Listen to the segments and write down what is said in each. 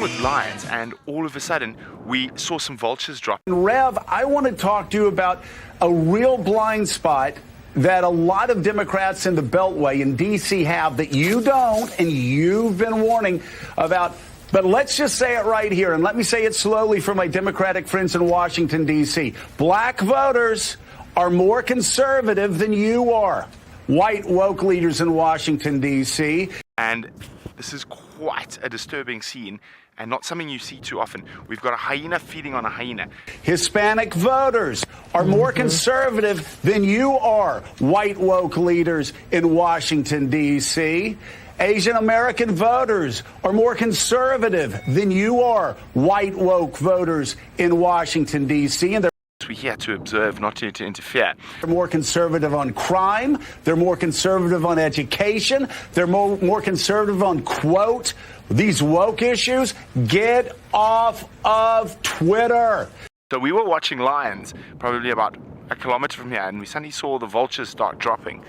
with lions, and all of a sudden we saw some vultures drop. Rev, I want to talk to you about a real blind spot that a lot of Democrats in the Beltway in D.C. have that you don't, and you've been warning about. But let's just say it right here, and let me say it slowly for my Democratic friends in Washington, D.C. Black voters are more conservative than you are. White woke leaders in Washington, D.C. And this is quite a disturbing scene, and not something you see too often. We've got a hyena feeding on a hyena. Hispanic voters are more conservative than you are, white woke leaders in Washington, D.C. Asian American voters are more conservative than you are, white woke voters in Washington, D.C. And we're here to observe, not to interfere. They're more conservative on crime. They're more conservative on education. They're more conservative on, quote, these woke issues. Get off of Twitter. So we were watching lions probably about a kilometer from here, and we suddenly saw the vultures start dropping.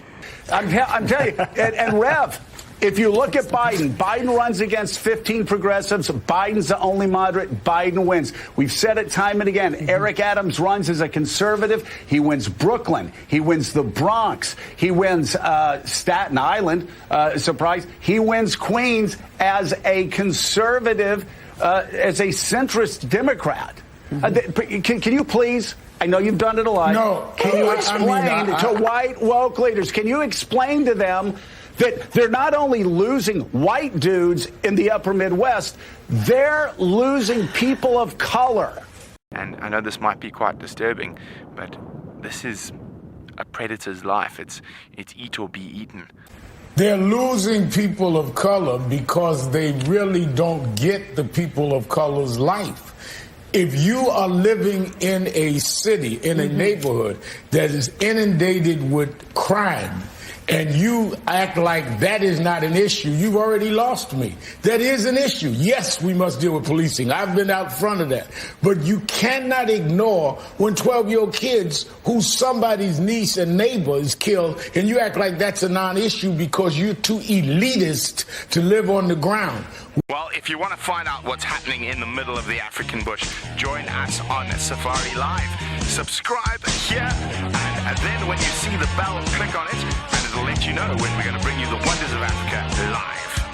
I'm telling you, and Rev, if you look at Biden runs against 15 progressives. Biden's the only moderate. Biden wins. We've said it time and again. Eric Adams runs as a conservative. He wins Brooklyn. He wins the Bronx. He wins Staten Island. Surprise. He wins Queens as a conservative, as a centrist Democrat. Can you please? I know you've done it a lot. No. Can you explain to white woke leaders? Can you explain to them that they're not only losing white dudes in the upper Midwest, they're losing people of color? And I know this might be quite disturbing, but this is a predator's life. It's eat or be eaten. They're losing people of color because they really don't get the people of color's life. If you are living in a city, in a neighborhood that is inundated with crime, and you act like that is not an issue, you've already lost me. That is an issue. Yes, we must deal with policing. I've been out front of that. But you cannot ignore when 12-year-old kids whose somebody's niece and neighbor is killed, and you act like that's a non-issue because you're too elitist to live on the ground. Well, if you want to find out what's happening in the middle of the African bush, join us on Safari Live. Subscribe here, and then when you see the bell, click on it, and it'll let you know when we're going to bring you the wonders of Africa live.